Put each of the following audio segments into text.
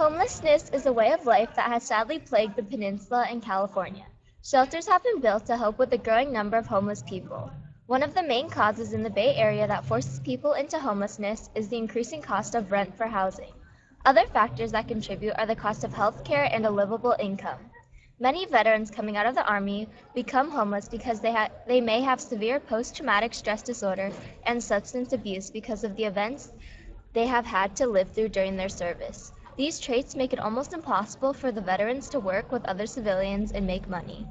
Homelessness is a way of life that has sadly plagued the peninsula and California. Shelters have been built to help with the growing number of homeless people. One of the main causes in the Bay Area that forces people into homelessness is the increasing cost of rent for housing. Other factors that contribute are the cost of health care and a livable income. Many veterans coming out of the Army become homeless because they may have severe post-traumatic stress disorder and substance abuse because of the events they have had to live through during their service. These traits make it almost impossible for the veterans to work with other civilians and make money.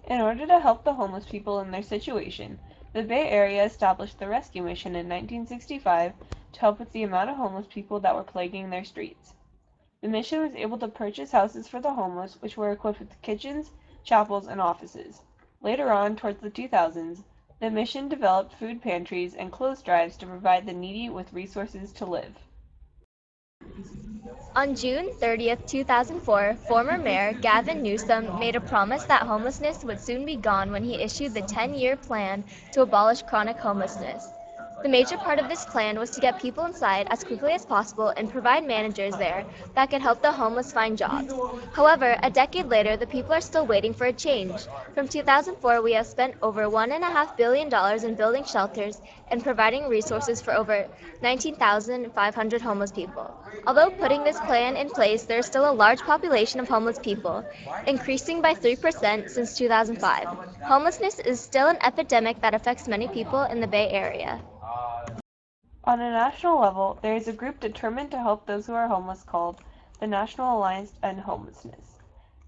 In order to help the homeless people in their situation, the Bay Area established the Rescue Mission in 1965 to help with the amount of homeless people that were plaguing their streets. The mission was able to purchase houses for the homeless, which were equipped with kitchens, chapels, and offices. Later on, towards the 2000s, the mission developed food pantries and clothes drives to provide the needy with resources to live. On June 30th, 2004, former Mayor Gavin Newsom made a promise that homelessness would soon be gone when he issued the 10-year plan to abolish chronic homelessness. The major part of this plan was to get people inside as quickly as possible and provide managers there that could help the homeless find jobs. However, a decade later, the people are still waiting for a change. From 2004, we have spent over $1.5 billion in building shelters and providing resources for over 19,500 homeless people. Although putting this plan in place, there is still a large population of homeless people, increasing by 3% since 2005. Homelessness is still an epidemic that affects many people in the Bay Area. On a national level, there is a group determined to help those who are homeless called the National Alliance to End Homelessness.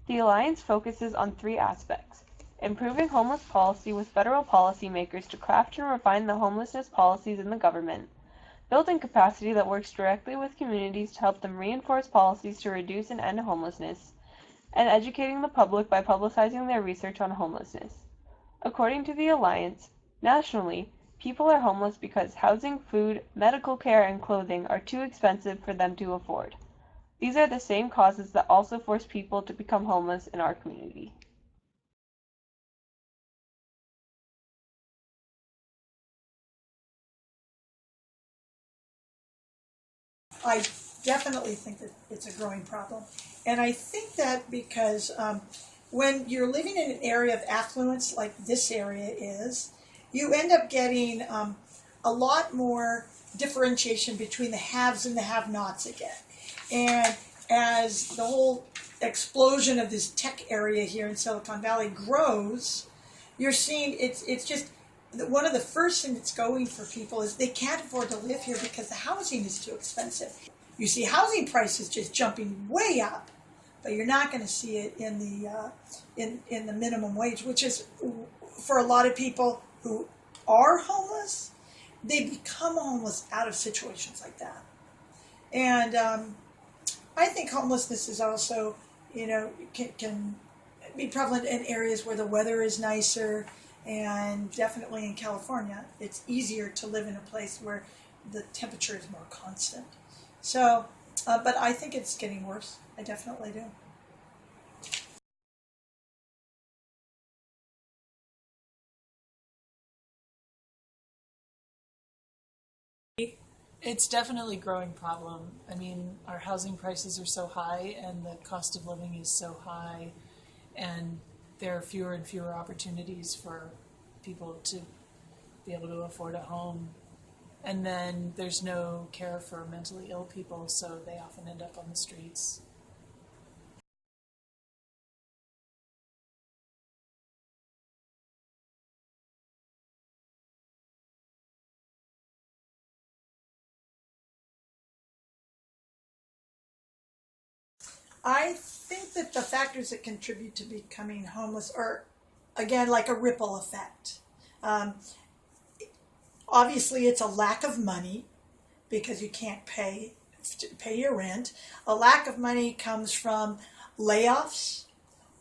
The alliance focuses on three aspects: improving homeless policy with federal policymakers to craft and refine the homelessness policies in the government, building capacity that works directly with communities to help them reinforce policies to reduce and end homelessness, and educating the public by publicizing their research on homelessness. According to the alliance, nationally, people are homeless because housing, food, medical care, and clothing are too expensive for them to afford. These are the same causes that also force people to become homeless in our community. I definitely think that it's a growing problem. And I think that because when you're living in an area of affluence like this area is, you end up getting a lot more differentiation between the haves and the have-nots again. And as the whole explosion of this tech area here in Silicon Valley grows, you're seeing it's just one of the first things that's going for people is they can't afford to live here because the housing is too expensive. You see housing prices just jumping way up, but you're not going to see it in the in the minimum wage, which is for a lot of people who are homeless, they become homeless out of situations like that. And I think homelessness is also, can be prevalent in areas where the weather is nicer, and definitely in California, it's easier to live in a place where the temperature is more constant. So, but I think it's getting worse. I definitely do. It's definitely a growing problem. I mean, our housing prices are so high and the cost of living is so high, and there are fewer and fewer opportunities for people to be able to afford a home. And then there's no care for mentally ill people, so they often end up on the streets. I think that the factors that contribute to becoming homeless are, again, like a ripple effect. Um, Obviously, it's a lack of money because you can't pay your rent. A lack of money comes from layoffs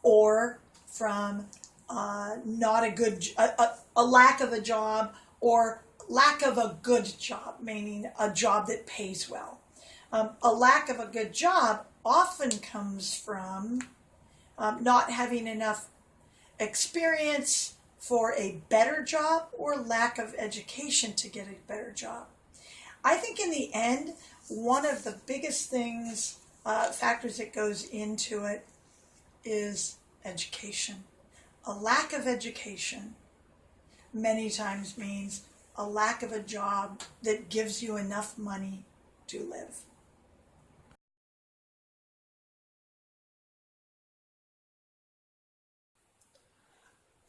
or from not a good a lack of a job or lack of a good job, meaning a job that pays well. A lack of a good job often comes from not having enough experience for a better job or lack of education to get a better job. I think in the end, one of the biggest things, factors that goes into it is education. A lack of education many times means a lack of a job that gives you enough money to live.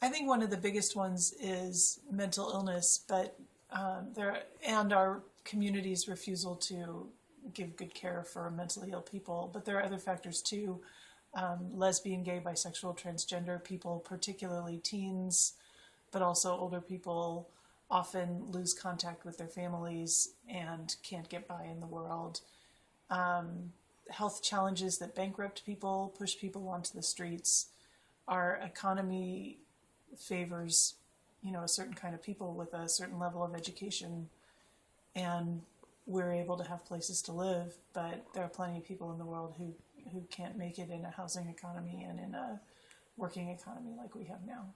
I think one of the biggest ones is mental illness, but our community's refusal to give good care for mentally ill people. But there are other factors too. Lesbian, gay, bisexual, transgender people, particularly teens, but also older people, often lose contact with their families and can't get by in the world. Health challenges that bankrupt people, push people onto the streets. Our economy favors, a certain kind of people with a certain level of education, and we're able to have places to live, but there are plenty of people in the world who can't make it in a housing economy and in a working economy like we have now.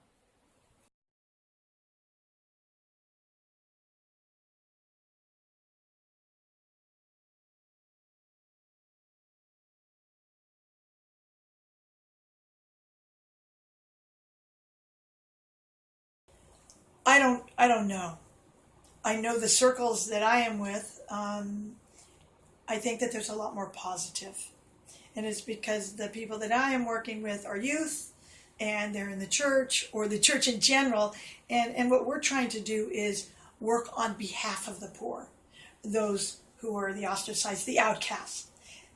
I don't know. I know the circles that I am with, I think that there's a lot more positive. And it's because the people that I am working with are youth, and they're in the church, or the church in general. And what we're trying to do is work on behalf of the poor, those who are the ostracized, the outcasts.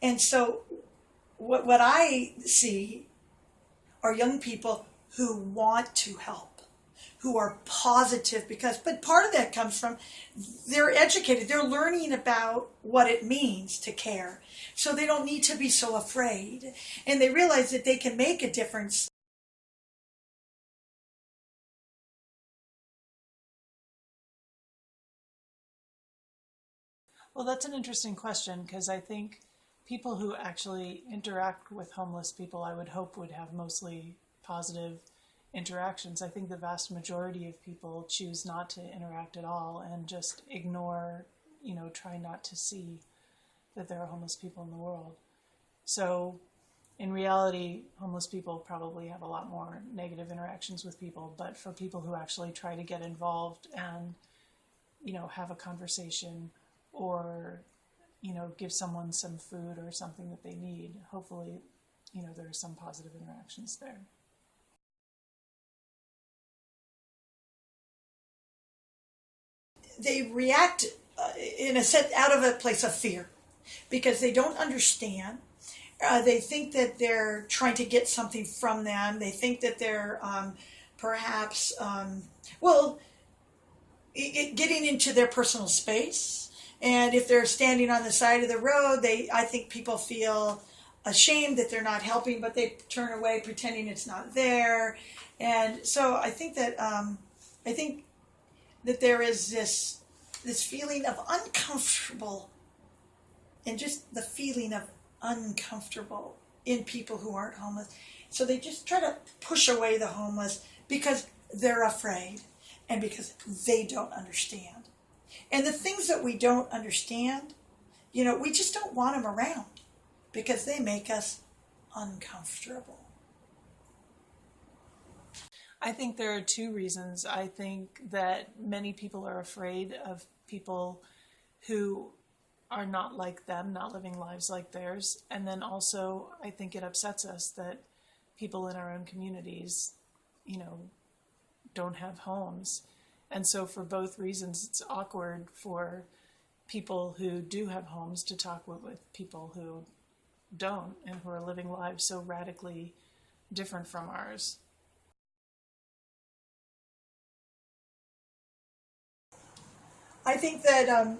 And so what I see are young people who want to help, who are positive, but part of that comes from they're educated, they're learning about what it means to care. So they don't need to be so afraid. And they realize that they can make a difference. Well, that's an interesting question, because I think people who actually interact with homeless people, I would hope, would have mostly positive interactions. I think the vast majority of people choose not to interact at all and just ignore, try not to see that there are homeless people in the world. So in reality, homeless people probably have a lot more negative interactions with people, but for people who actually try to get involved and, have a conversation or, give someone some food or something that they need, hopefully, there are some positive interactions there. They react in a sense out of a place of fear because they don't understand. They think that they're trying to get something from them. They think that they're perhaps, getting into their personal space. And if they're standing on the side of the road, I think people feel ashamed that they're not helping, but they turn away pretending it's not there. And so I think that there is this feeling of uncomfortable, and just the feeling of uncomfortable in people who aren't homeless. So they just try to push away the homeless because they're afraid and because they don't understand. And the things that we don't understand, we just don't want them around because they make us uncomfortable. I think there are two reasons. I think that many people are afraid of people who are not like them, not living lives like theirs. And then also, I think it upsets us that people in our own communities, don't have homes. And so for both reasons, it's awkward for people who do have homes to talk with people who don't and who are living lives so radically different from ours. I think that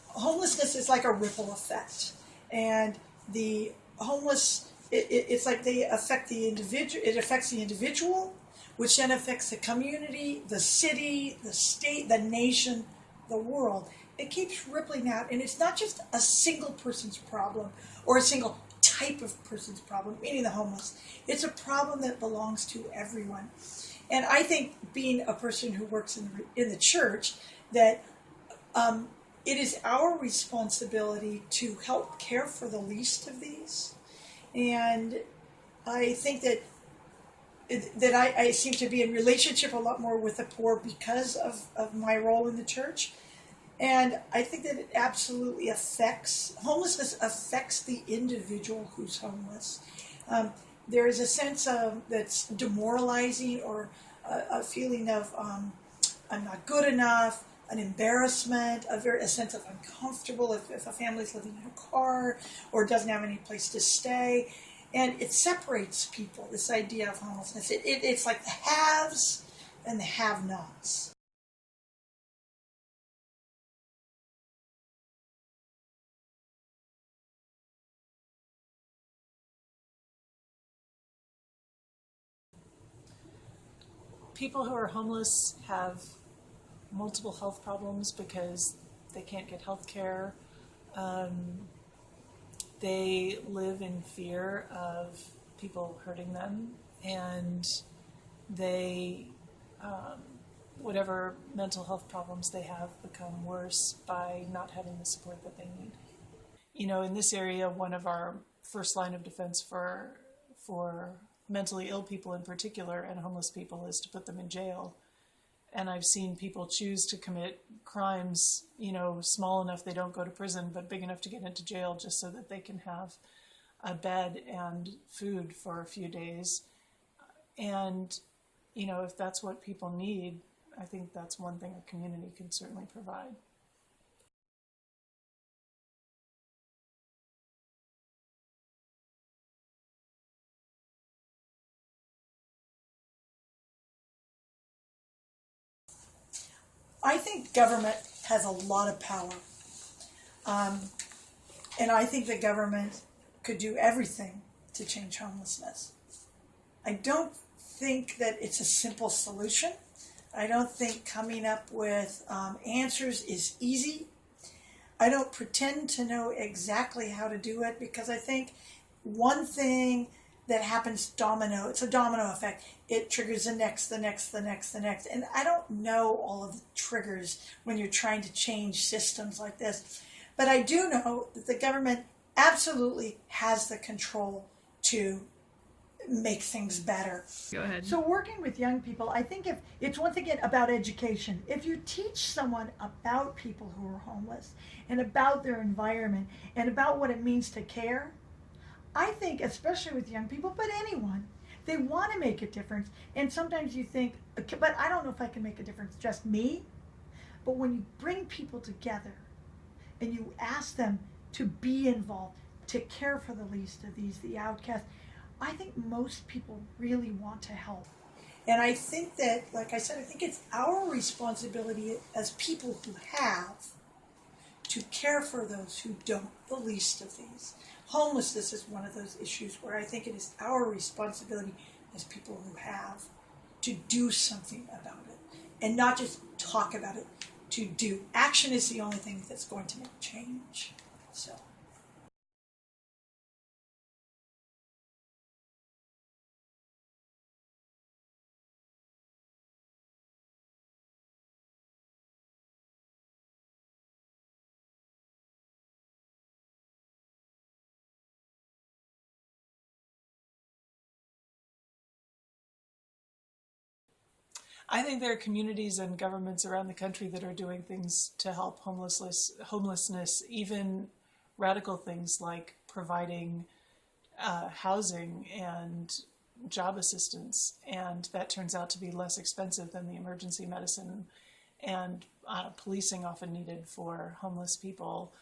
homelessness is like a ripple effect, and the homeless, it's like they affect the individual. It affects the individual, which then affects the community, the city, the state, the nation, the world. It keeps rippling out, and it's not just a single person's problem or a single type of person's problem, meaning the homeless. It's a problem that belongs to everyone. And I think, being a person who works in the church, that it is our responsibility to help care for the least of these. And I think that I seem to be in relationship a lot more with the poor because of my role in the church. And I think that it absolutely homelessness affects the individual who's homeless. There is a sense of that's demoralizing, or a feeling of I'm not good enough, an embarrassment, a sense of uncomfortable if a family's living in a car or doesn't have any place to stay. And it separates people, this idea of homelessness. It's like the haves and the have-nots. People who are homeless have multiple health problems because they can't get health care. They live in fear of people hurting them, and they, whatever mental health problems they have, become worse by not having the support that they need. You know, in this area, one of our first line of defense for mentally ill people in particular and homeless people is to put them in jail. And I've seen people choose to commit crimes, you know, small enough they don't go to prison, but big enough to get into jail just so that they can have a bed and food for a few days. And, you know, if that's what people need, I think that's one thing a community can certainly provide. I think government has a lot of power. And I think the government could do everything to change homelessness. I don't think that it's a simple solution. I don't think coming up with answers is easy. I don't pretend to know exactly how to do it, because I think one thing that happens it's a domino effect. It triggers the next, the next, the next, the next. And I don't know all of the triggers when you're trying to change systems like this. But I do know that the government absolutely has the control to make things better. Go ahead. So working with young people, I think if it's once again about education. If you teach someone about people who are homeless and about their environment and about what it means to care, I think, especially with young people, but anyone, they want to make a difference. And sometimes you think, but I don't know if I can make a difference, just me. But when you bring people together and you ask them to be involved, to care for the least of these, the outcasts, I think most people really want to help. And I think that, like I said, I think it's our responsibility as people who have to care for those who don't, the least of these. Homelessness is one of those issues where I think it is our responsibility as people who have to do something about it, and not just talk about it, to do. Action is the only thing that's going to make change. So. I think there are communities and governments around the country that are doing things to help homelessness, even radical things like providing housing and job assistance, and that turns out to be less expensive than the emergency medicine and policing often needed for homeless people.